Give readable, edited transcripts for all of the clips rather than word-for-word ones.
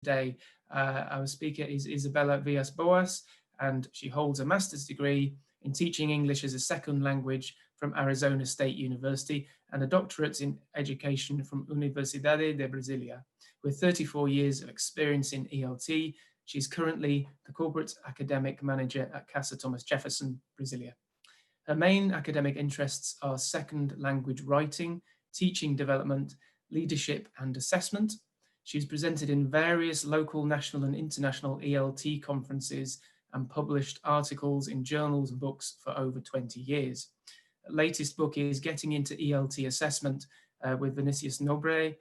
today. Our speaker is Isabela Villas Boas, and she holds a master's degree in teaching English as a second language from Arizona State University and a doctorate in education from Universidade de Brasilia. With 34 years of experience in ELT, she's currently the corporate academic manager at Casa Thomas Jefferson, Brasilia. Her main academic interests are second language writing, teaching development, leadership and assessment. She's presented in various local, national and international ELT conferences and published articles in journals and books for over 20 years. Her latest book is Getting into ELT Assessment with Vinicius Nobre.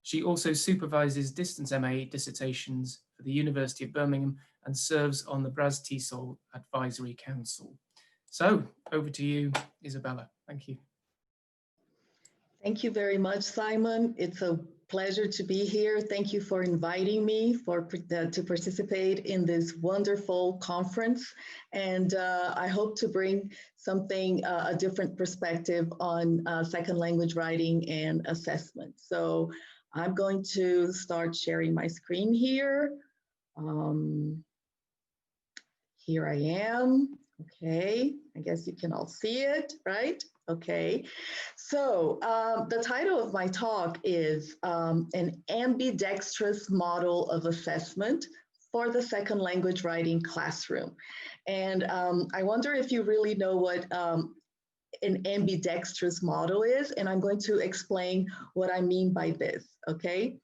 She also supervises distance MA dissertations for the University of Birmingham and serves on the Bras TESOL Advisory Council. So over to you, Isabela. Thank you. Thank you very much, Simon. It's a pleasure to be here. Thank you for inviting me to participate in this wonderful conference. And I hope to bring something, a different perspective on second language writing and assessment. So I'm going to start sharing my screen here. Here I am. Okay, I guess you can all see it, right? Okay, so the title of my talk is an ambidextrous model of assessment for the second language writing classroom. And I wonder if you really know what an ambidextrous model is, and I'm going to explain what I mean by this, okay?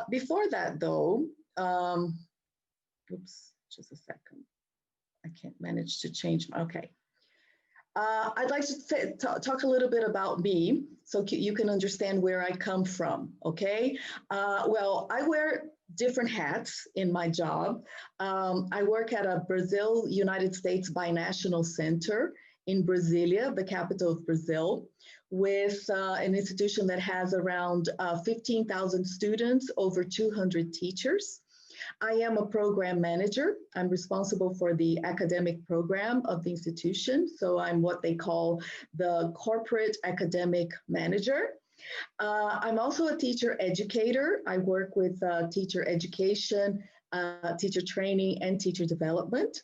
Before that though, oops, just a second. I can't manage to change, okay. I'd like to talk a little bit about me so you can understand where I come from, okay? Well, I wear different hats in my job. I work at a Brazil, United States binational center in Brasilia, the capital of Brazil, with an institution that has around 15,000 students, over 200 teachers. I am a program manager. I'm responsible for the academic program of the institution. So I'm what they call the corporate academic manager. I'm also a teacher educator. I work with teacher education, teacher training, and teacher development.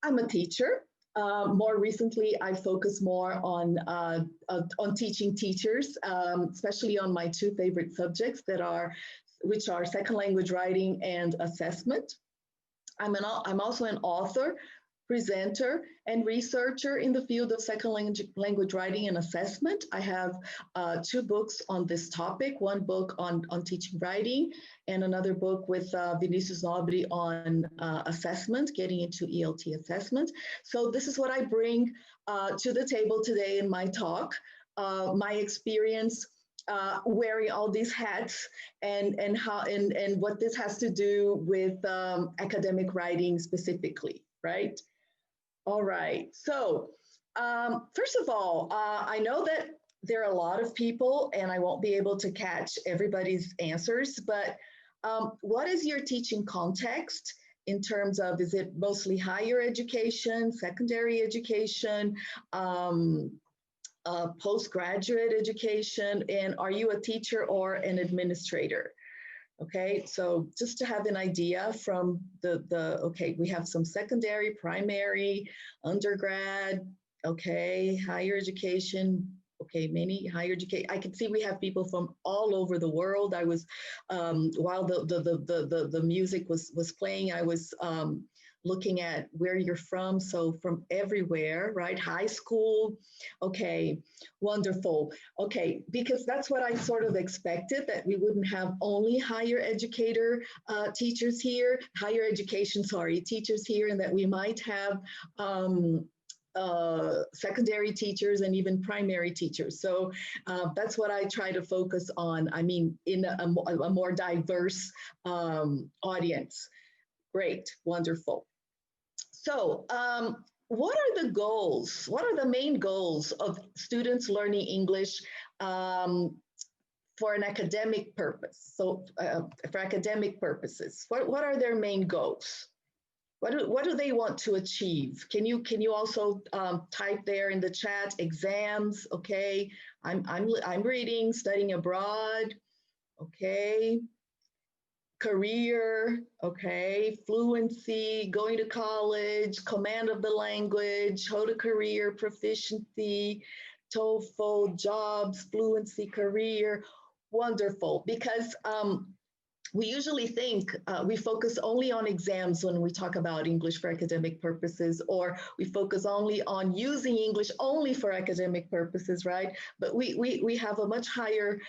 I'm a teacher. More recently, I focus more on teaching teachers, especially on my two favorite subjects which are second language writing and assessment. I'm also an author, presenter, and researcher in the field of second language writing and assessment. I have two books on this topic, one book on teaching writing, and another book with Vinicius Nobre on assessment, getting into ELT assessment. So this is what I bring to the table today in my talk, my experience wearing all these hats and what this has to do with academic writing specifically, right? All right, so first of all, I know that there are a lot of people and I won't be able to catch everybody's answers, but what is your teaching context in terms of, is it mostly higher education, secondary education, postgraduate education, and are you a teacher or an administrator? Okay, so just to have an idea from okay, we have some secondary, primary, undergrad, okay, higher education, okay, many higher education. I can see we have people from all over the world. I was, while the music was playing, I was looking at where you're from, so from everywhere, right? High school, okay, wonderful. Okay, because that's what I sort of expected, that we wouldn't have only higher education teachers here, and that we might have secondary teachers and even primary teachers. So that's what I try to focus on. I mean, in a more diverse audience. Great, wonderful. So what are the goals? What are the main goals of students learning English for an academic purpose? So for academic purposes, what are their main goals? What do they want to achieve? Can you also type there in the chat, exams? Okay, I'm reading, studying abroad. Okay. career, okay, fluency, going to college, command of the language, how to career, proficiency, TOEFL, jobs, fluency, career. Wonderful, because we usually think we focus only on exams when we talk about English for academic purposes, or we focus only on using English only for academic purposes, right? But we have a much higher,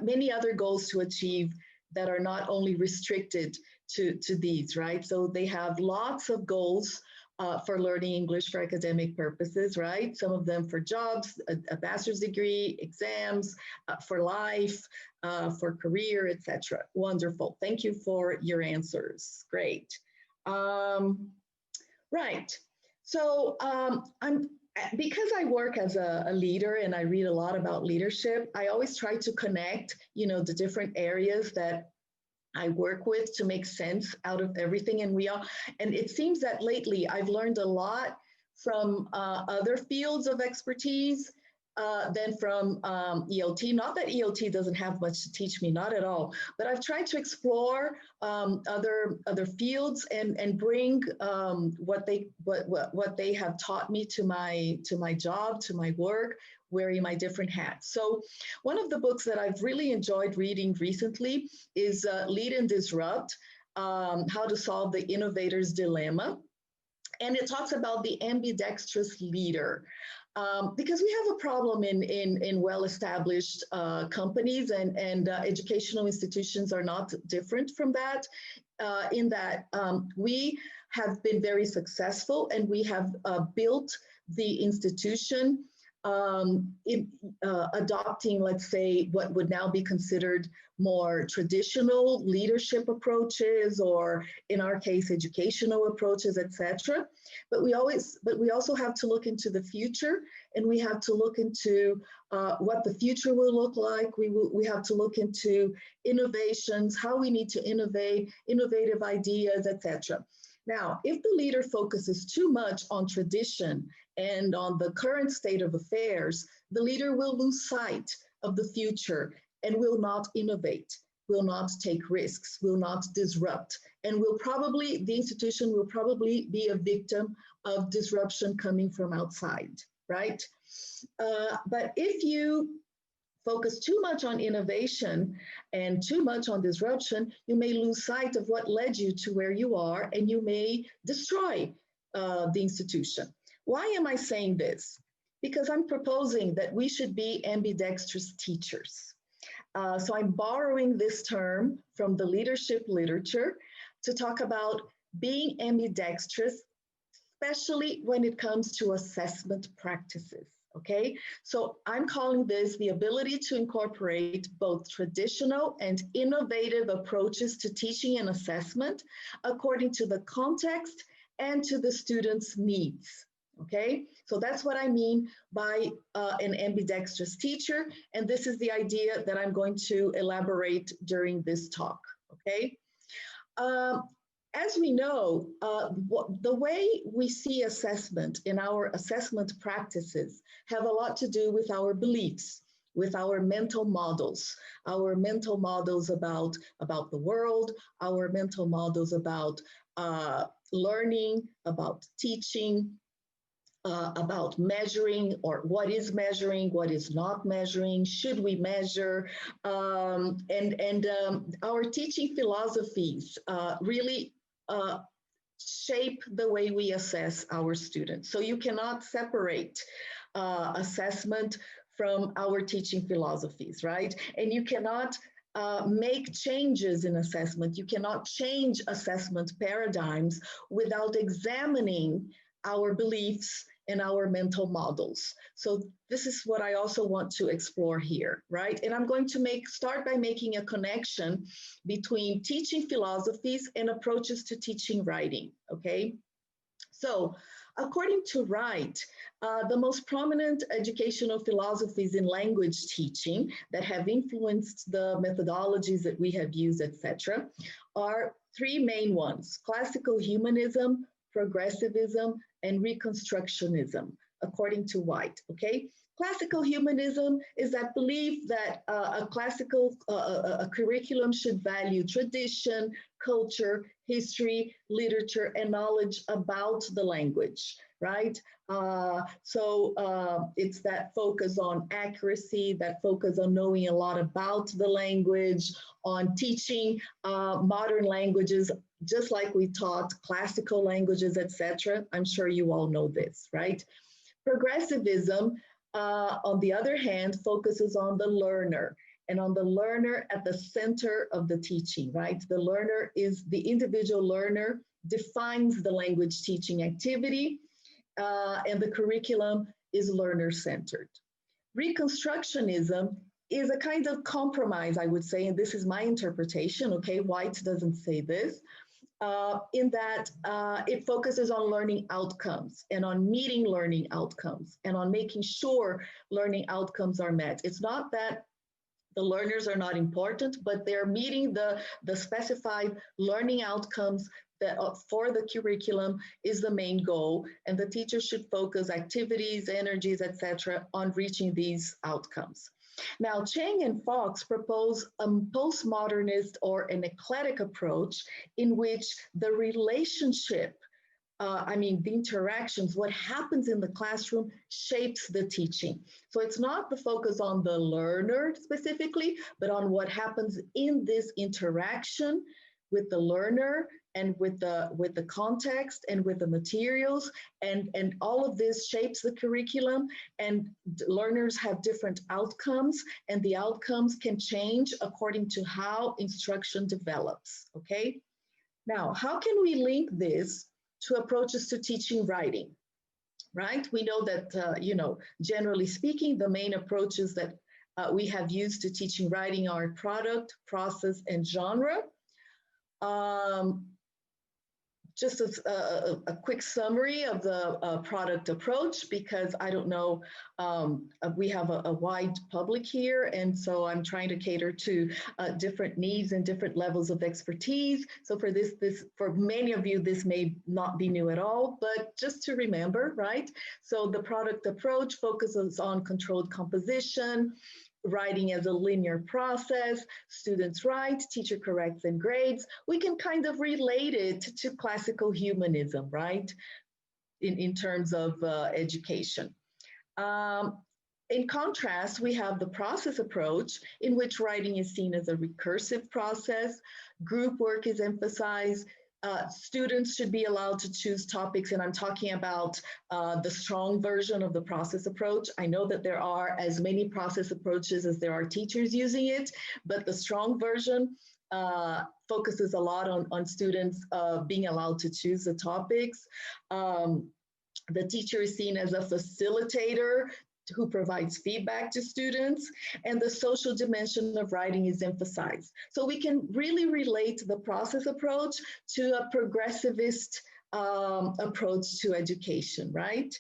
many other goals to achieve that are not only restricted to these, right? So they have lots of goals for learning English for academic purposes, right? Some of them for jobs, a bachelor's degree, exams, for life, for career, etc. Wonderful. Thank you for your answers. Great. Right. So because I work as a leader and I read a lot about leadership, I always try to connect, the different areas that I work with to make sense out of everything. And it seems that lately I've learned a lot from other fields of expertise than from ELT. Not that ELT doesn't have much to teach me, not at all, but I've tried to explore other fields and bring what they have taught me to my job, to my work, wearing my different hats. So one of the books that I've really enjoyed reading recently is Lead and Disrupt, How to Solve the Innovator's Dilemma. And it talks about the ambidextrous leader. Because we have a problem in well-established companies, and educational institutions are not different from that, in that we have been very successful and we have built the institution adopting, let's say, what would now be considered more traditional leadership approaches, or in our case, educational approaches, etc. But we also have to look into the future, and we have to look into what the future will look like. We have to look into innovations, how we need to innovate, innovative ideas, etc. Now, if the leader focuses too much on tradition and on the current state of affairs, the leader will lose sight of the future and will not innovate, will not take risks, will not disrupt, and the institution will probably be a victim of disruption coming from outside, right? But if you focus too much on innovation and too much on disruption, you may lose sight of what led you to where you are, and you may destroy the institution. Why am I saying this? Because I'm proposing that we should be ambidextrous teachers. So I'm borrowing this term from the leadership literature to talk about being ambidextrous, especially when it comes to assessment practices. Okay, so I'm calling this the ability to incorporate both traditional and innovative approaches to teaching and assessment according to the context and to the student's needs. Okay, so that's what I mean by an ambidextrous teacher, and this is the idea that I'm going to elaborate during this talk. Okay. As we know, the way we see assessment in our assessment practices have a lot to do with our beliefs, with our mental models about the world, our mental models about learning, about teaching, about measuring, or what is measuring, what is not measuring, should we measure, and our teaching philosophies really shape the way we assess our students. So you cannot separate assessment from our teaching philosophies, right? And you cannot make changes in assessment. You cannot change assessment paradigms without examining our beliefs and our mental models. So this is what I also want to explore here, right? And I'm going to start by making a connection between teaching philosophies and approaches to teaching writing, okay? So according to Wright, the most prominent educational philosophies in language teaching that have influenced the methodologies that we have used, etc., are three main ones: classical humanism, progressivism, and reconstructionism, according to White, okay? Classical humanism is that belief that a curriculum should value tradition, culture, history, literature, and knowledge about the language, right? It's that focus on accuracy, that focus on knowing a lot about the language, on teaching modern languages, just like we taught classical languages, etc. I'm sure you all know this, right? Progressivism, on the other hand, focuses on the learner and on the learner at the center of the teaching, right? The learner is the individual learner, defines the language teaching activity, and the curriculum is learner-centered. Reconstructionism is a kind of compromise, I would say, and this is my interpretation, okay? White doesn't say this, in that it focuses on learning outcomes and on meeting learning outcomes and on making sure learning outcomes are met. It's not that the learners are not important, but they're meeting the specified learning outcomes that for the curriculum is the main goal, and the teacher should focus activities, energies, etc., on reaching these outcomes. Now, Chang and Fox propose a postmodernist or an eclectic approach in which the relationship, the interactions, what happens in the classroom shapes the teaching. So it's not the focus on the learner specifically, but on what happens in this interaction with the learner and with the context and with the materials, and all of this shapes the curriculum, and learners have different outcomes, and the outcomes can change according to how instruction develops, okay? Now, how can we link this to approaches to teaching writing, right? We know that, generally speaking, the main approaches that we have used to teaching writing are product, process, and genre. Just a quick summary of the product approach, because I don't know, we have a wide public here, and so I'm trying to cater to different needs and different levels of expertise. So for for many of you, this may not be new at all, but just to remember, right? So the product approach focuses on controlled composition, writing as a linear process, students write, teacher corrects and grades. We can kind of relate it to classical humanism, right? In terms of education. In contrast, we have the process approach, in which writing is seen as a recursive process, group work is emphasized, students should be allowed to choose topics, and I'm talking about the strong version of the process approach. I know that there are as many process approaches as there are teachers using it, but the strong version focuses a lot on students being allowed to choose the topics. The teacher is seen as a facilitator who provides feedback to students, and the social dimension of writing is emphasized. So we can really relate the process approach to a progressivist approach to education, right?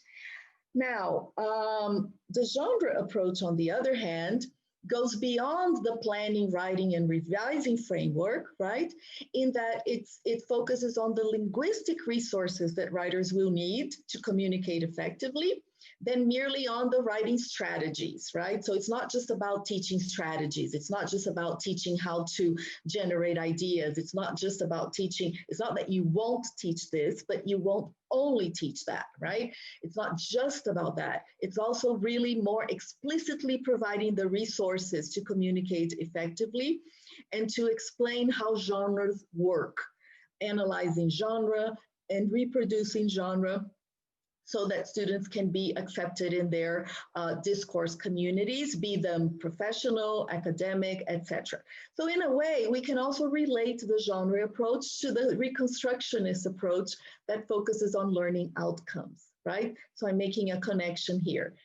Now, the genre approach, on the other hand, goes beyond the planning, writing, and revising framework, right? In that it focuses on the linguistic resources that writers will need to communicate effectively, than merely on the writing strategies, right? So it's not just about teaching strategies. It's not just about teaching how to generate ideas. It's not just about teaching. It's not that you won't teach this, but you won't only teach that, right? It's not just about that. It's also really more explicitly providing the resources to communicate effectively and to explain how genres work, analyzing genre and reproducing genre, so that students can be accepted in their discourse communities, be them professional, academic, etc. So in a way, we can also relate the genre approach to the reconstructionist approach that focuses on learning outcomes, right? So I'm making a connection here.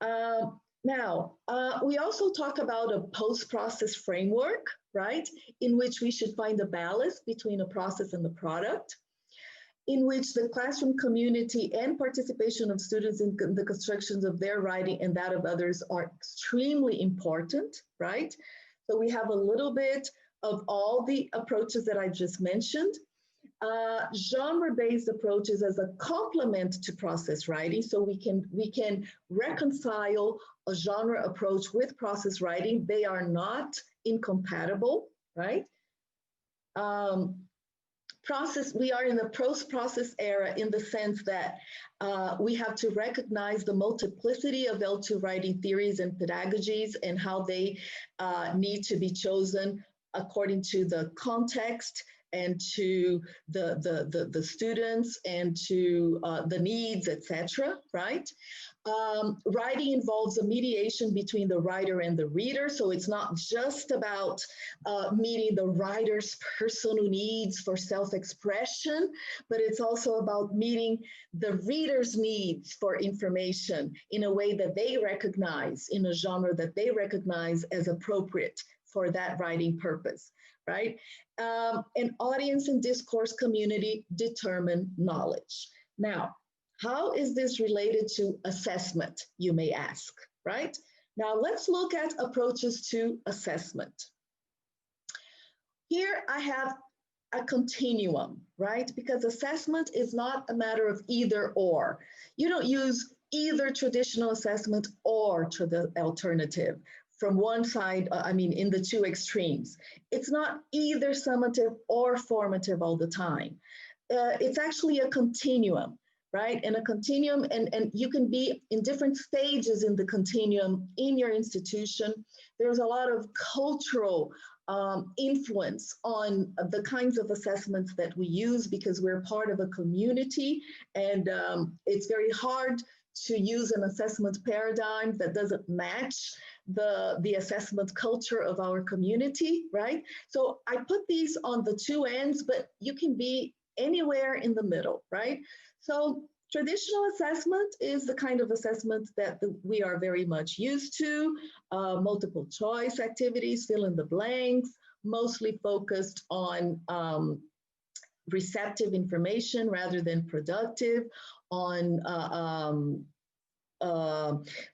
Now, we also talk about a post-process framework, right? In which we should find a balance between a process and the product, in which the classroom community and participation of students in the constructions of their writing and that of others are extremely important, right? So we have a little bit of all the approaches that I just mentioned. genre-based approaches as a complement to process writing. So we can reconcile a genre approach with process writing. They are not incompatible, right? We are in the post-process era in the sense that we have to recognize the multiplicity of L2 writing theories and pedagogies and how they need to be chosen according to the context and to the students and to the needs, etc., right? Writing involves a mediation between the writer and the reader. So it's not just about meeting the writer's personal needs for self-expression, but it's also about meeting the reader's needs for information in a way that they recognize, in a genre that they recognize as appropriate for that writing purpose, right? An audience and discourse community determine knowledge. Now, how is this related to assessment, you may ask, right? Now, let's look at approaches to assessment. Here I have a continuum, right? Because assessment is not a matter of either or. You don't use either traditional assessment or to the alternative from one side, in the two extremes. It's not either summative or formative all the time. It's actually a continuum, right? And a continuum, and you can be in different stages in the continuum in your institution. There's a lot of cultural influence on the kinds of assessments that we use because we're part of a community, and it's very hard to use an assessment paradigm that doesn't match the assessment culture of our community, right? So I put these on the two ends, but you can be anywhere in the middle, right? So traditional assessment is the kind of assessment that we are very much used to, multiple choice activities, fill in the blanks, mostly focused on receptive information rather than productive, on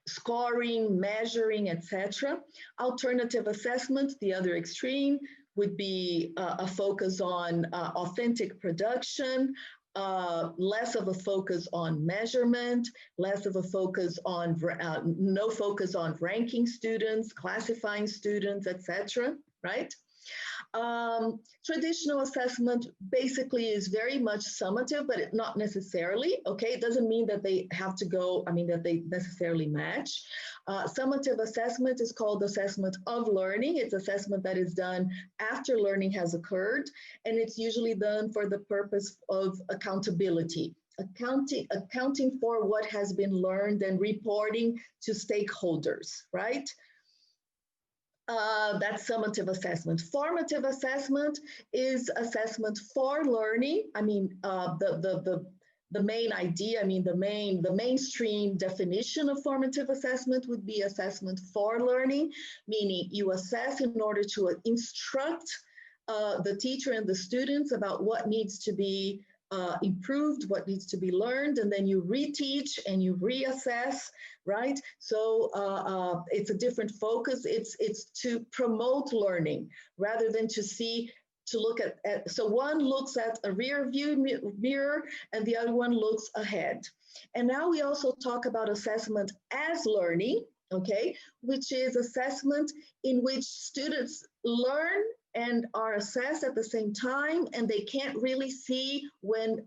scoring, measuring, etc. Alternative assessment, the other extreme, would be a focus on authentic production, less of a focus on measurement, less of a focus on, no focus on ranking students, classifying students, etc., right? Traditional assessment basically is very much summative, but not necessarily, okay? It doesn't mean that they have to go, that they necessarily match. Summative assessment is called assessment of learning. It's assessment that is done after learning has occurred, and it's usually done for the purpose of accountability. Accounting for what has been learned and reporting to stakeholders, right? That's summative assessment. Formative assessment is assessment for learning. The main idea, the mainstream definition of formative assessment would be assessment for learning, meaning you assess in order to instruct the teacher and the students about what needs to be improved, what needs to be learned, and then you reteach and you reassess, right? So it's a different focus. It's to promote learning rather than to look at, so one looks at a rear view mirror and the other one looks ahead. And now we also talk about assessment as learning, okay, which is assessment in which students learn and are assessed at the same time, and they can't really see when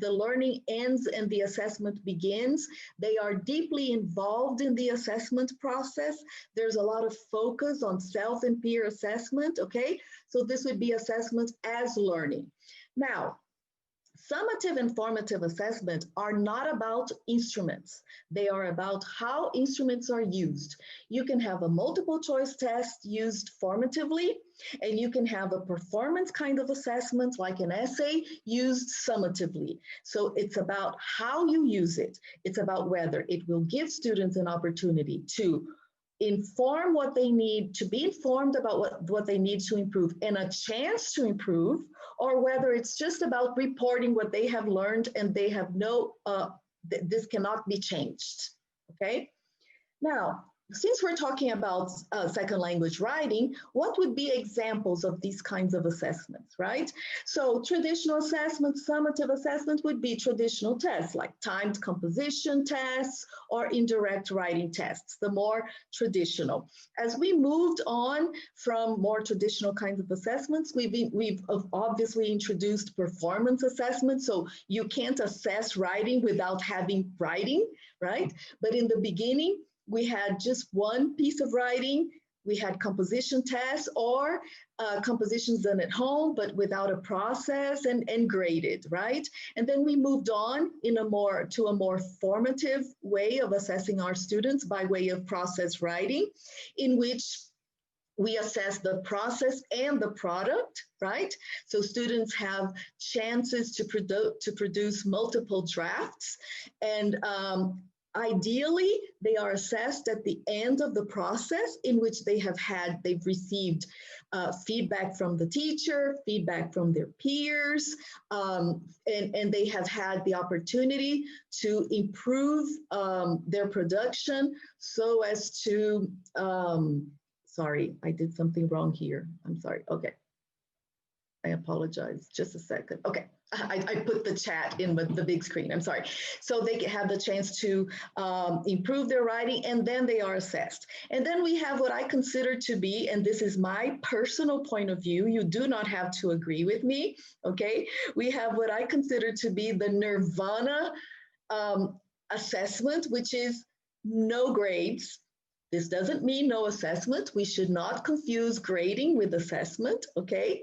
the learning ends and the assessment begins. They are deeply involved in the assessment process. There's a lot of focus on self and peer assessment, okay? So this would be assessment as learning. Now, summative and formative assessment are not about instruments. They are about how instruments are used. You can have a multiple choice test used formatively, and you can have a performance kind of assessment like an essay used summatively. So it's about how you use it. It's about whether it will give students an opportunity to inform what they need, to be informed about what they need to improve and a chance to improve, or whether it's just about reporting what they have learned and they have this cannot be changed, okay? Now, since we're talking about second language writing, what would be examples of these kinds of assessments, right? So traditional assessment, summative assessment would be traditional tests like timed composition tests or indirect writing tests, the more traditional. As we moved on from more traditional kinds of assessments, we've obviously introduced performance assessment. So you can't assess writing without having writing, right? But in the beginning, we had just one piece of writing. We had composition tests or compositions done at home, but without a process and graded, right? And then we moved on to a more formative way of assessing our students by way of process writing, in which we assess the process and the product, right? So students have chances to produce multiple drafts, and ideally, they are assessed at the end of the process, in which they've received feedback from the teacher, feedback from their peers, and they have had the opportunity to improve their production so as to, sorry, I did something wrong here. I'm sorry, okay. I apologize, just a second. Okay, I put the chat in with the big screen, I'm sorry. So they have the chance to improve their writing, and then they are assessed. And then we have what I consider to be, and this is my personal point of view, you do not have to agree with me, okay? We have what I consider to be the nirvana assessment, which is no grades. This doesn't mean no assessment. We should not confuse grading with assessment, okay?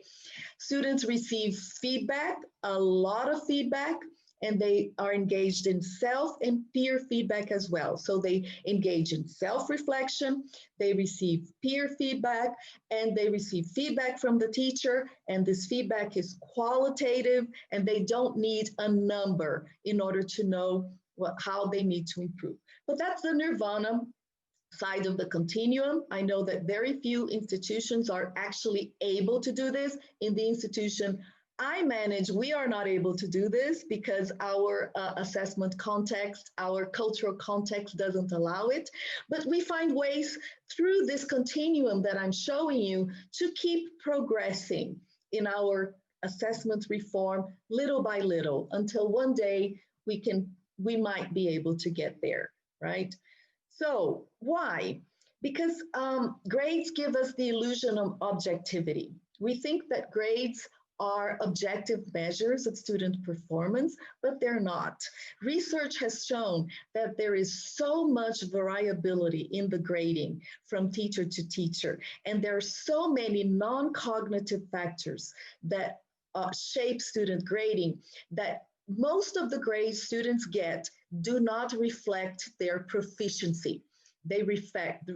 Students receive feedback, a lot of feedback, and they are engaged in self and peer feedback as well. So they engage in self-reflection, they receive peer feedback, and they receive feedback from the teacher, and this feedback is qualitative, and they don't need a number in order to know how they need to improve. But that's the nirvana side of the continuum. I know that very few institutions are actually able to do this. In the institution I manage, we are not able to do this because our assessment context, our cultural context doesn't allow it. But we find ways through this continuum that I'm showing you to keep progressing in our assessment reform little by little until one day we might be able to get there, right? So why? Because grades give us the illusion of objectivity. We think that grades are objective measures of student performance, but they're not. Research has shown that there is so much variability in the grading from teacher to teacher, and there are so many non-cognitive factors that shape student grading that most of the grades students get do not reflect their proficiency. They reflect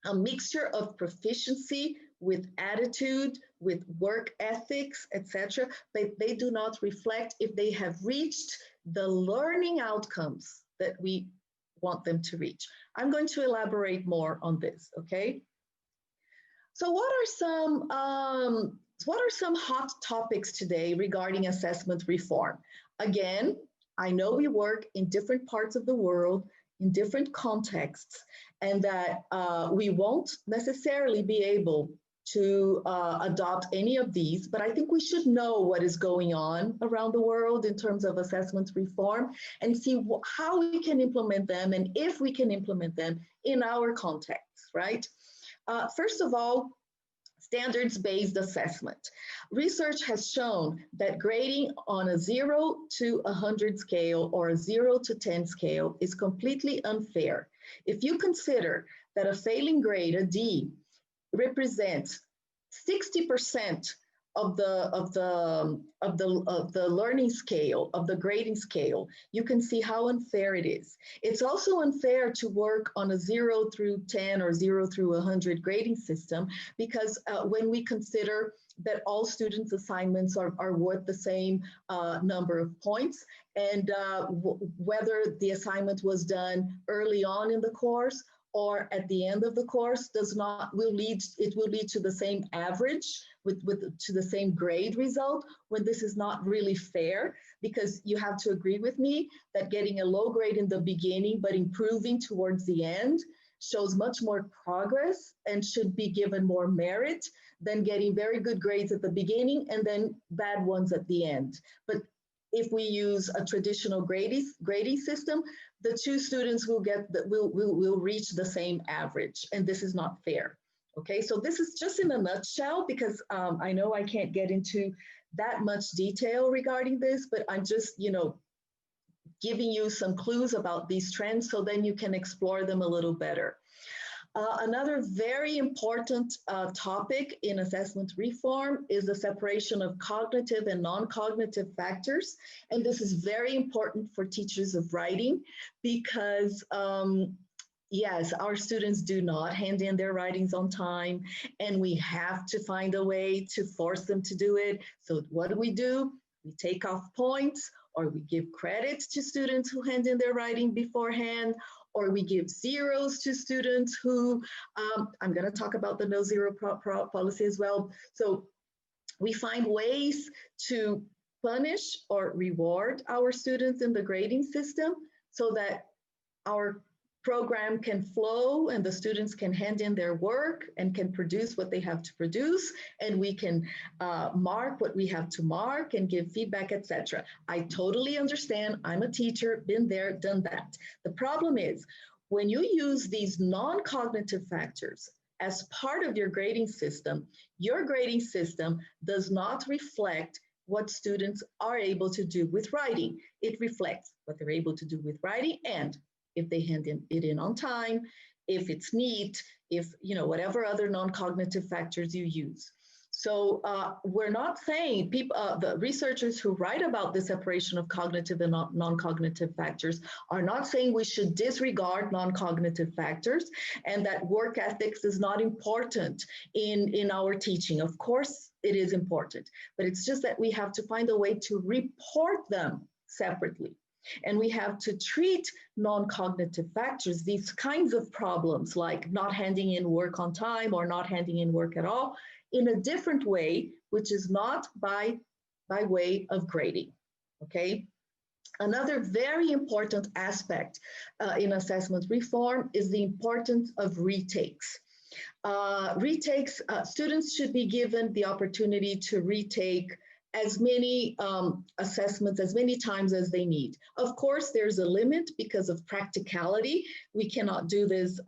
a mixture of proficiency with attitude, with work ethics, etc. But they do not reflect if they have reached the learning outcomes that we want them to reach. I'm going to elaborate more on this, okay? So what are some hot topics today regarding assessment reform? Again, I know we work in different parts of the world, in different contexts, and that we won't necessarily be able to adopt any of these, but I think we should know what is going on around the world in terms of assessment reform and see how we can implement them and if we can implement them in our context, right? First of all, standards-based assessment. Research has shown that grading on a 0 to 100 scale or a 0 to 10 scale is completely unfair. If you consider that a failing grade, a D, represents 60% of the learning scale, of the grading scale, you can see how unfair it is. It's also unfair to work on a 0 through 10 or 0 through 100 grading system because when we consider that all students' assignments are worth the same number of points, and whether the assignment was done early on in the course or at the end of the course will lead to the same average to the same grade result, when this is not really fair, because you have to agree with me that getting a low grade in the beginning but improving towards the end shows much more progress and should be given more merit than getting very good grades at the beginning and then bad ones at the end. But if we use a traditional grading system, the two students will reach the same average, and this is not fair. Okay, so this is just in a nutshell, because I know I can't get into that much detail regarding this, but I'm just, giving you some clues about these trends so then you can explore them a little better. Another very important topic in assessment reform is the separation of cognitive and non-cognitive factors. And this is very important for teachers of writing because yes, our students do not hand in their writings on time, and we have to find a way to force them to do it. So what do? We take off points, or we give credit to students who hand in their writing beforehand, or we give zeros to students who, I'm going to talk about the no zero policy as well. So we find ways to punish or reward our students in the grading system so that our program can flow and the students can hand in their work and can produce what they have to produce, and we can mark what we have to mark and give feedback, etc. I totally understand. I'm a teacher, been there, done that. The problem is when you use these non-cognitive factors as part of your grading system does not reflect what students are able to do with writing. It reflects what they're able to do with writing, and if they hand it in on time, if it's neat, if, whatever other non-cognitive factors you use. So we're not saying the researchers who write about the separation of cognitive and non-cognitive factors are not saying we should disregard non-cognitive factors and that work ethics is not important in our teaching. Of course, it is important, but it's just that we have to find a way to report them separately. And we have to treat non-cognitive factors, these kinds of problems like not handing in work on time or not handing in work at all, in a different way, which is not by way of grading, okay? Another very important aspect in assessment reform is the importance of retakes. Students should be given the opportunity to retake as many assessments, as many times as they need. Of course, there's a limit because of practicality. We cannot do this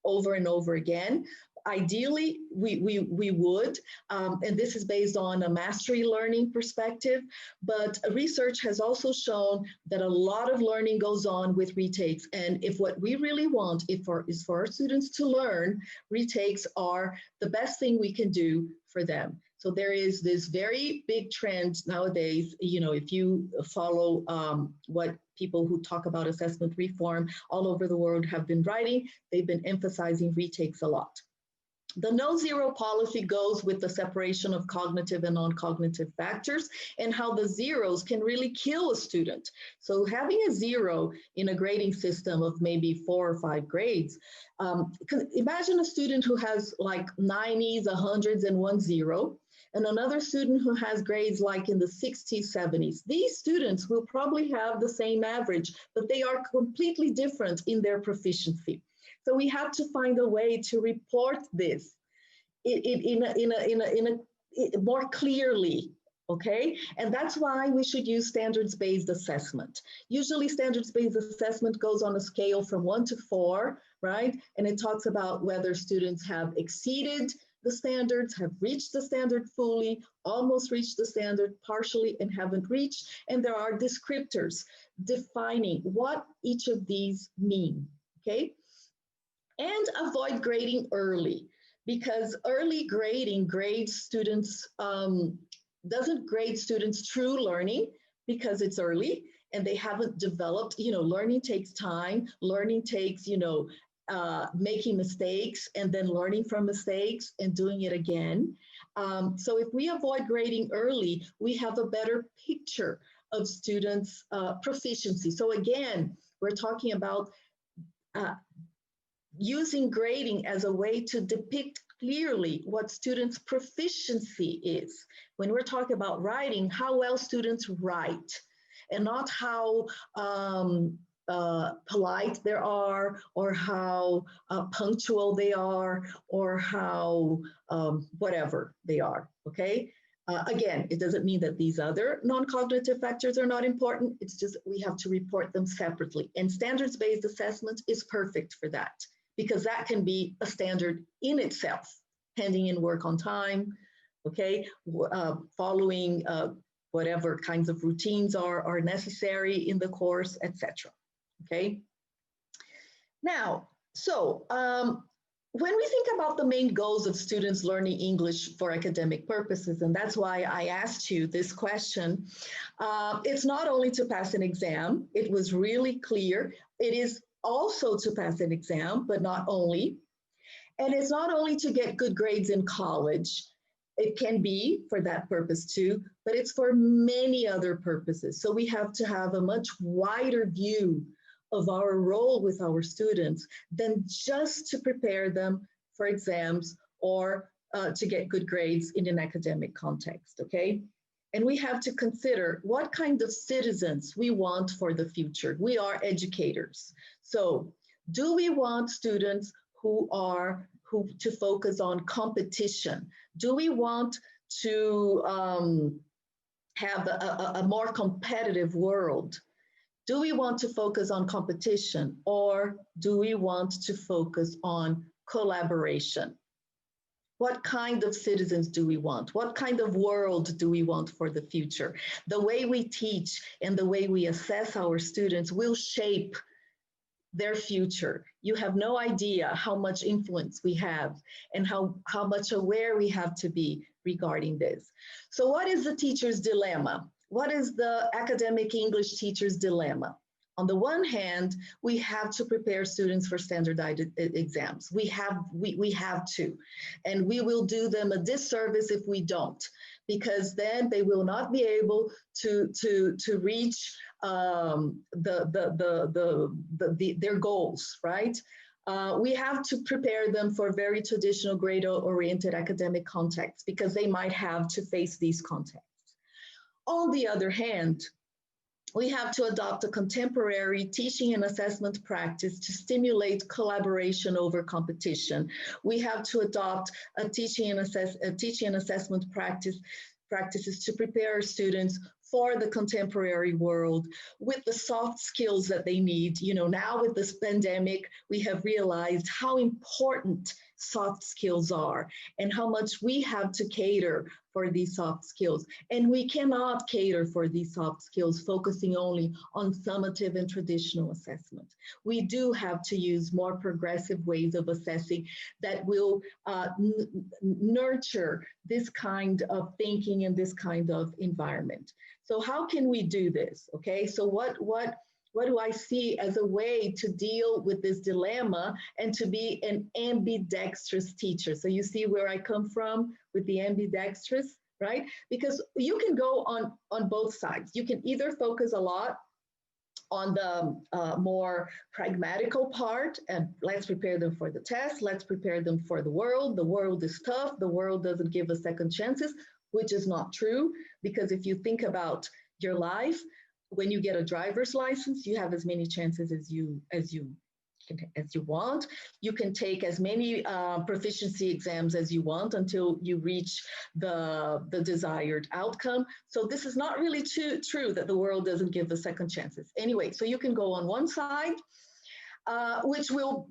over and over again. Ideally, we would, and this is based on a mastery learning perspective, but research has also shown that a lot of learning goes on with retakes. And if what we really want is for our students to learn, retakes are the best thing we can do for them. So there is this very big trend nowadays, if you follow what people who talk about assessment reform all over the world have been writing, they've been emphasizing retakes a lot. The no zero policy goes with the separation of cognitive and non-cognitive factors and how the zeros can really kill a student. So having a zero in a grading system of maybe 4 or 5 grades, imagine a student who has like 90s, 100s, and 1 0, and another student who has grades like in the 60s, 70s. These students will probably have the same average, but they are completely different in their proficiency. So we have to find a way to report this more clearly, okay? And that's why we should use standards-based assessment. Usually standards-based assessment goes on a scale from 1 to 4, right? And it talks about whether students have exceeded the standards, have reached the standard fully, almost reached the standard partially, and haven't reached. And there are descriptors defining what each of these mean, okay? And avoid grading early, because early grading grades students, doesn't grade students' true learning because it's early and they haven't developed, learning takes time, learning takes, making mistakes and then learning from mistakes and doing it again. So if we avoid grading early, we have a better picture of students' proficiency. So again, we're talking about using grading as a way to depict clearly what students' proficiency is. When we're talking about writing, how well students write, and not how polite they are, or how punctual they are, or how whatever they are, okay? Again, it doesn't mean that these other non-cognitive factors are not important. It's just we have to report them separately. And standards-based assessment is perfect for that, because that can be a standard in itself, handing in work on time, okay, following whatever kinds of routines are necessary in the course, etc. Okay. Now, so when we think about the main goals of students learning English for academic purposes, and that's why I asked you this question, it's not only to pass an exam. It was really clear. It is also to pass an exam, but not only. And it's not only to get good grades in college. It can be for that purpose too, but it's for many other purposes. So we have to have a much wider view of our role with our students than just to prepare them for exams or to get good grades in an academic context, okay? And we have to consider what kind of citizens we want for the future. We are educators. So do we want students who to focus on competition? Do we want to have a more competitive world? Do we want to focus on competition, or do we want to focus on collaboration? What kind of citizens do we want? What kind of world do we want for the future? The way we teach and the way we assess our students will shape their future. You have no idea how much influence we have and how much aware we have to be regarding this. So what is the teacher's dilemma? What is the academic English teacher's dilemma? On the one hand, we have to prepare students for standardized exams. We have to, and we will do them a disservice if we don't, because then they will not be able to reach their goals, right? We have to prepare them for very traditional grade-oriented academic contexts, because they might have to face these contexts. On the other hand, we have to adopt a contemporary teaching and assessment practice to stimulate collaboration over competition. We have to adopt a teaching and assessment practices to prepare students for the contemporary world with the soft skills that they need. You know, now with this pandemic, we have realized how important soft skills are and how much we have to cater for these soft skills. And we cannot cater for these soft skills focusing only on summative and traditional assessment. We do have to use more progressive ways of assessing that will nurture this kind of thinking and this kind of environment. So how can we do this? Okay, so what do I see as a way to deal with this dilemma and to be an ambidextrous teacher? So you see where I come from with the ambidextrous, right? Because you can go on both sides. You can either focus a lot on the more pragmatical part, and let's prepare them for the test, let's prepare them for the world. The world is tough, the world doesn't give us second chances, which is not true, because if you think about your life, when you get a driver's license, you have as many chances as you want. You can take as many proficiency exams as you want until you reach the desired outcome. So this is not really true that the world doesn't give us second chances. Anyway, so you can go on one side, which will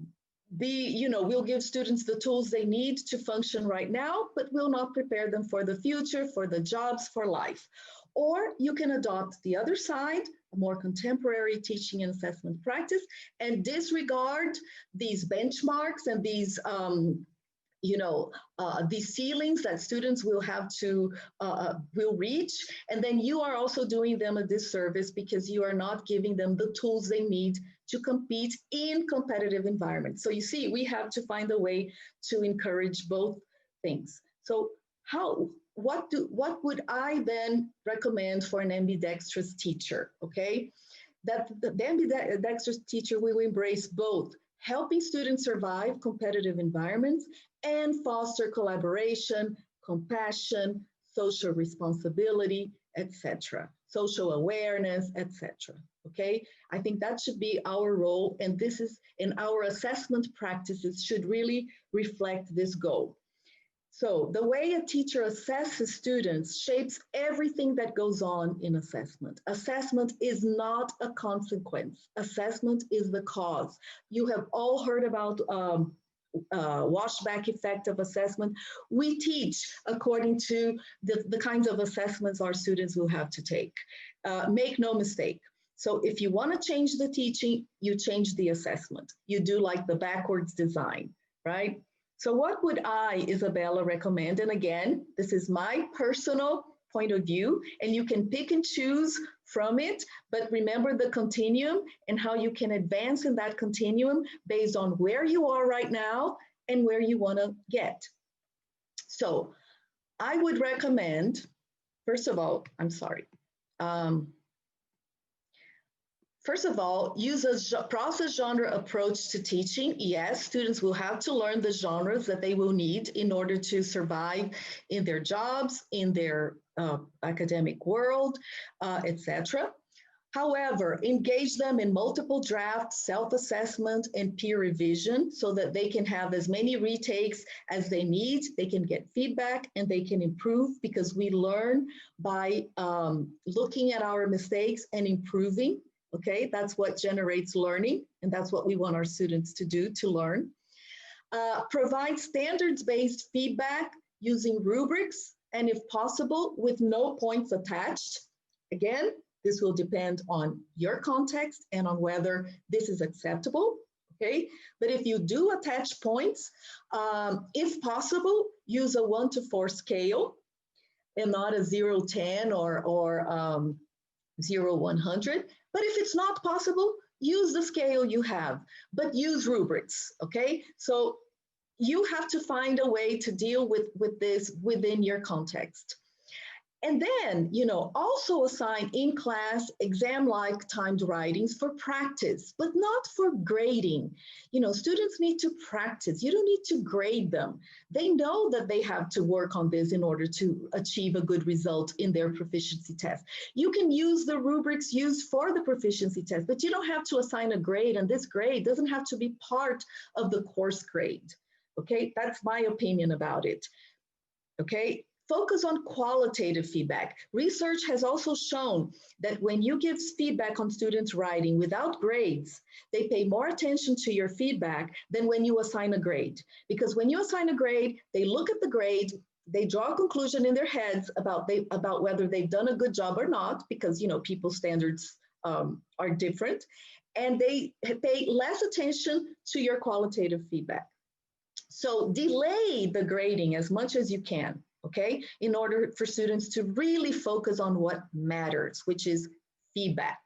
be, you know, we'll give students the tools they need to function right now, but will not prepare them for the future, for the jobs, for life. Or you can adopt the other side, a more contemporary teaching and assessment practice, and disregard these benchmarks and these, these ceilings that students will have to, will reach. And then you are also doing them a disservice because you are not giving them the tools they need to compete in competitive environments. So you see, we have to find a way to encourage both things. So what would I then recommend for an ambidextrous teacher, okay? That the ambidextrous teacher will embrace both helping students survive competitive environments and foster collaboration, compassion, social responsibility, etc., social awareness, etc. Okay, I think that should be our role, and this is in our assessment practices should really reflect this goal. So the way a teacher assesses students shapes everything that goes on in assessment. Assessment is not a consequence. Assessment is the cause. You have all heard about washback effect of assessment. We teach according to the kinds of assessments our students will have to take. Make no mistake. So if you want to change the teaching, you change the assessment. You do like the backwards design, right? So what would I, Isabela, recommend? And again, this is my personal point of view, and you can pick and choose from it, but remember the continuum and how you can advance in that continuum based on where you are right now and where you want to get. So I would recommend, first of all, I'm sorry. First of all, use a process genre approach to teaching. Yes, students will have to learn the genres that they will need in order to survive in their jobs, in their academic world, etc. However, engage them in multiple drafts, self-assessment, and peer revision so that they can have as many retakes as they need. They can get feedback and they can improve, because we learn by looking at our mistakes and improving. Okay, that's what generates learning, and that's what we want our students to do, to learn. Provide standards-based feedback using rubrics, and if possible, with no points attached. Again, this will depend on your context and on whether this is acceptable, okay? But if you do attach points, if possible, use a 1 to 4 scale and not a 0-10 or 0-100. But if it's not possible, use the scale you have, but use rubrics, okay? So you have to find a way to deal with this within your context. And then, also assign in-class exam-like timed writings for practice, but not for grading. Students need to practice. You don't need to grade them. They know that they have to work on this in order to achieve a good result in their proficiency test. You can use the rubrics used for the proficiency test, but you don't have to assign a grade, and this grade doesn't have to be part of the course grade. Okay, that's my opinion about it. Okay. Focus on qualitative feedback. Research has also shown that when you give feedback on students' writing without grades, they pay more attention to your feedback than when you assign a grade. Because when you assign a grade, they look at the grade, they draw a conclusion in their heads about whether they've done a good job or not, because people's standards are different, and they pay less attention to your qualitative feedback. So delay the grading as much as you can. Okay, in order for students to really focus on what matters, which is feedback.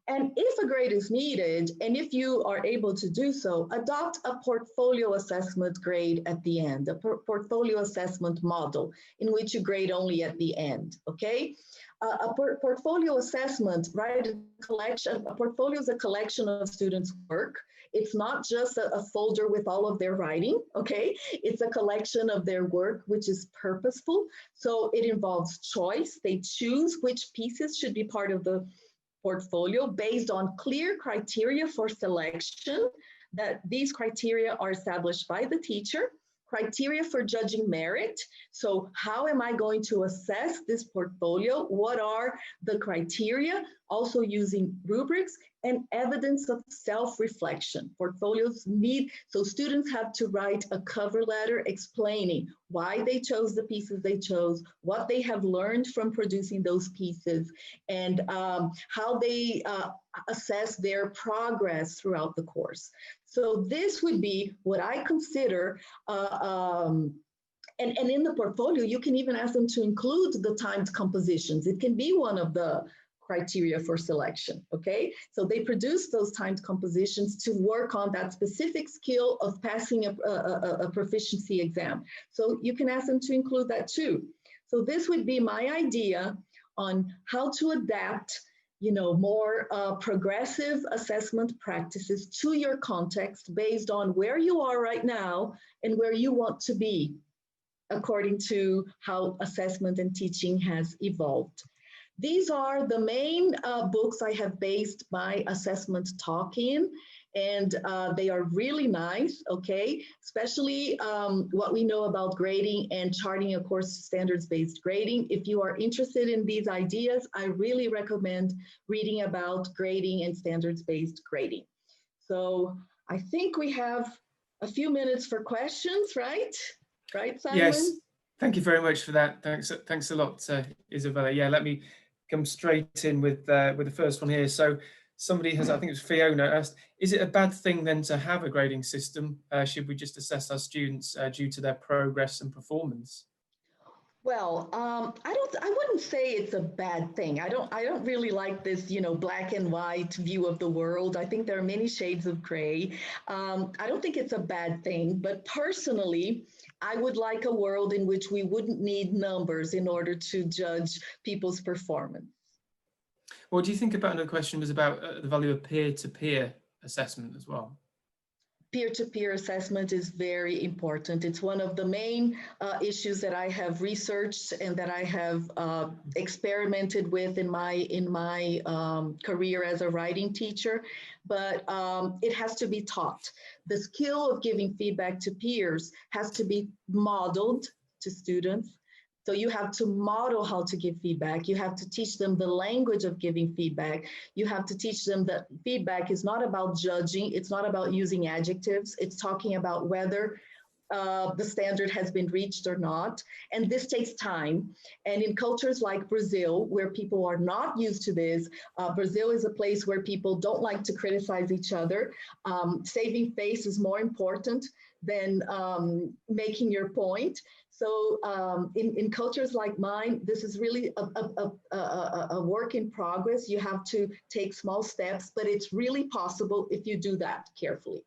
And if a grade is needed, and if you are able to do so, adopt a portfolio assessment grade at the end, a portfolio assessment model in which you grade only at the end, okay? A portfolio assessment, right, a portfolio is a collection of students' work. It's not just a folder with all of their writing, okay? It's a collection of their work, which is purposeful. So it involves choice. They choose which pieces should be part of the portfolio based on clear criteria for selection, that these criteria are established by the teacher. Criteria for judging merit. So how am I going to assess this portfolio? What are the criteria? Also using rubrics and evidence of self-reflection. Portfolios need, so students have to write a cover letter explaining why they chose the pieces they chose, what they have learned from producing those pieces, and how they assess their progress throughout the course. So this would be what I consider, and in the portfolio, you can even ask them to include the timed compositions. It can be one of the criteria for selection, okay? So they produce those timed compositions to work on that specific skill of passing a proficiency exam. So you can ask them to include that too. So this would be my idea on how to adapt more progressive assessment practices to your context based on where you are right now and where you want to be, according to how assessment and teaching has evolved. These are the main books I have based my assessment talk in, and they are really nice, okay? Especially what we know about grading and charting a course standards-based grading. If you are interested in these ideas, I really recommend reading about grading and standards-based grading. So I think we have a few minutes for questions, right? Right, Simon? Yes, thank you very much for that. Thanks a lot, Isabella. Yeah, let me come straight in with the first one here. So somebody has, I think it was Fiona, asked, is it a bad thing then to have a grading system? Should we just assess our students due to their progress and performance? Well, I wouldn't say it's a bad thing. I don't really like this, black and white view of the world. I think there are many shades of gray. I don't think it's a bad thing, but personally, I would like a world in which we wouldn't need numbers in order to judge people's performance. What do you think about another question was about the value of peer-to-peer assessment as well? Peer-to-peer assessment is very important. It's one of the main issues that I have researched and that I have experimented with in my career as a writing teacher, but it has to be taught. The skill of giving feedback to peers has to be modeled to students. So you have to model how to give feedback. You have to teach them the language of giving feedback. You have to teach them that feedback is not about judging. It's not about using adjectives. It's talking about whether the standard has been reached or not. And this takes time. And in cultures like Brazil, where people are not used to this, Brazil is a place where people don't like to criticize each other. Saving face is more important than making your point. So in cultures like mine, this is really a work in progress. You have to take small steps, but it's really possible if you do that carefully.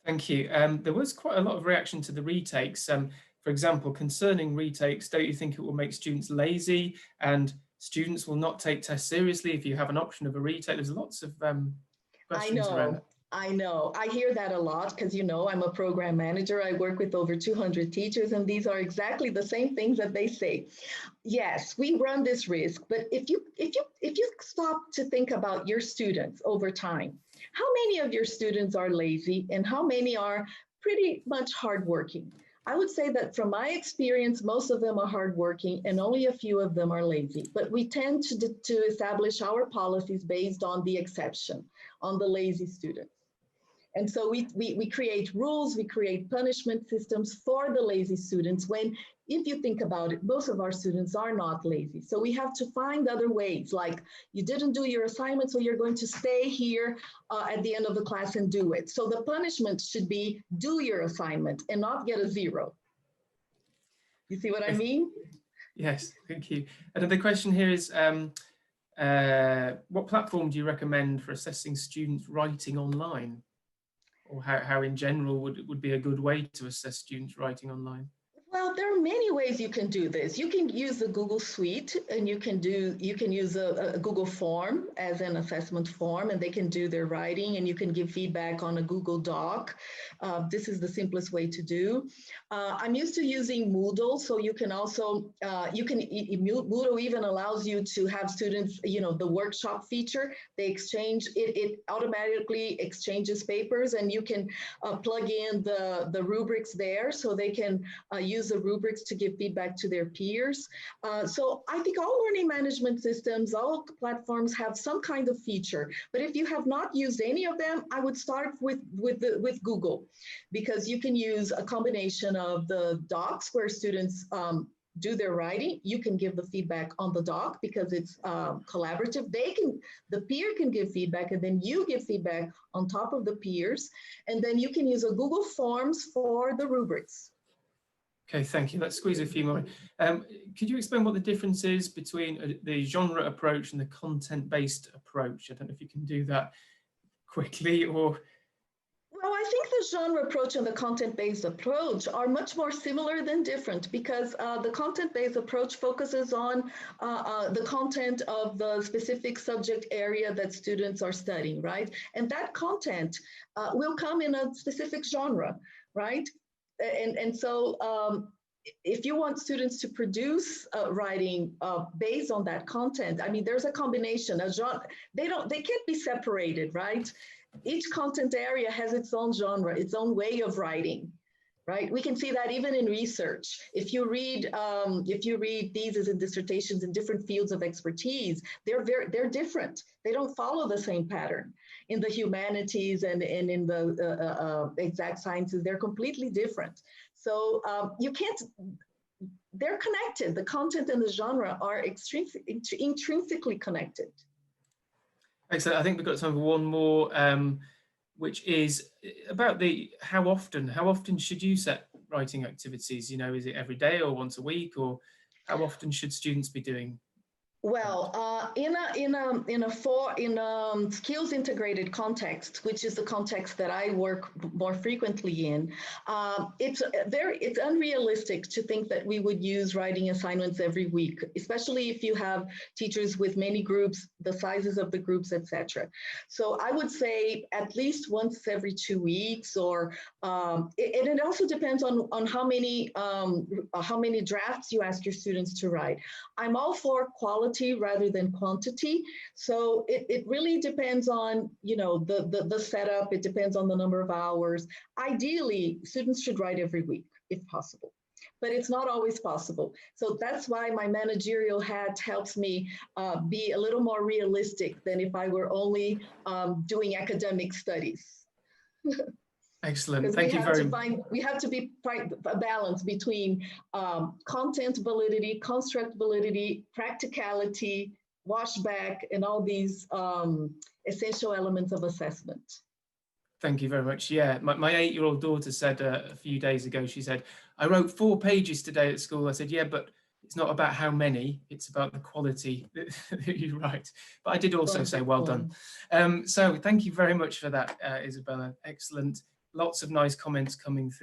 Thank you. There was quite a lot of reaction to the retakes. For example, concerning retakes, don't you think it will make students lazy and students will not take tests seriously if you have an option of a retake? There's lots of questions around that. I know. I hear that a lot because, I'm a program manager. I work with over 200 teachers, and these are exactly the same things that they say. Yes, we run this risk, but if you stop to think about your students over time, how many of your students are lazy and how many are pretty much hardworking? I would say that from my experience, most of them are hardworking and only a few of them are lazy. But we tend to establish our policies based on the exception, on the lazy students. And so we create rules, we create punishment systems for the lazy students when, if you think about it, most of our students are not lazy. So we have to find other ways, like you didn't do your assignment, so you're going to stay here at the end of the class and do it. So the punishment should be do your assignment and not get a 0. You see what I mean? Yes, thank you. Another question here is, what platform do you recommend for assessing students' writing online? Or how in general would be a good way to assess students' writing online? Well, there are many ways you can do this. You can use the Google Suite, and you can use a Google form as an assessment form, and they can do their writing, and you can give feedback on a Google Doc. This is the simplest way to do. I'm used to using Moodle, so you can also Moodle even allows you to have students, the workshop feature. They exchange it automatically exchanges papers, and you can plug in the rubrics there, so they can use the rubrics to give feedback to their peers. So I think all learning management systems, all platforms have some kind of feature. But if you have not used any of them, I would start with Google, because you can use a combination of the docs where students do their writing. You can give the feedback on the doc because it's collaborative. The peer can give feedback, and then you give feedback on top of the peers. And then you can use a Google Forms for the rubrics. Okay, thank you. Let's squeeze a few more. Could you explain what the difference is between the genre approach and the content-based approach? I don't know if you can do that quickly or... Well, I think the genre approach and the content-based approach are much more similar than different, because the content-based approach focuses on the content of the specific subject area that students are studying, right? And that content will come in a specific genre, right? And so if you want students to produce writing based on that content, I mean, there's a combination, a genre, they can't be separated, right? Each content area has its own genre, its own way of writing, right? We can see that even in research. If you read theses and dissertations in different fields of expertise, they're different. They don't follow the same pattern. In the humanities and in the exact sciences, they're completely different. So you can't, they're connected. The content and the genre are intrinsically connected. Excellent. I think we've got time for one more, which is about how often should you set writing activities? You know, is it every day or once a week, or how often should students be doing? Well, in a skills integrated context, which is the context that I work more frequently in, it's unrealistic to think that we would use writing assignments every week, especially if you have teachers with many groups, the sizes of the groups, etc. So I would say at least once every 2 weeks, or it also depends on how many drafts you ask your students to write. I'm all for quality rather than quantity. So it really depends on, you know, the setup. It depends on the number of hours. Ideally, students should write every week if possible, but it's not always possible. So that's why my managerial hat helps me be a little more realistic than if I were only doing academic studies. Excellent. Thank you very much. We have to be a balance between content validity, construct validity, practicality, washback, and all these essential elements of assessment. Thank you very much. Yeah, my 8-year-old daughter said a few days ago, she said, I wrote 4 pages today at school. I said, yeah, but it's not about how many, it's about the quality that you write. But I did also say, well done. So thank you very much for that, Isabela. Excellent. Lots of nice comments coming through.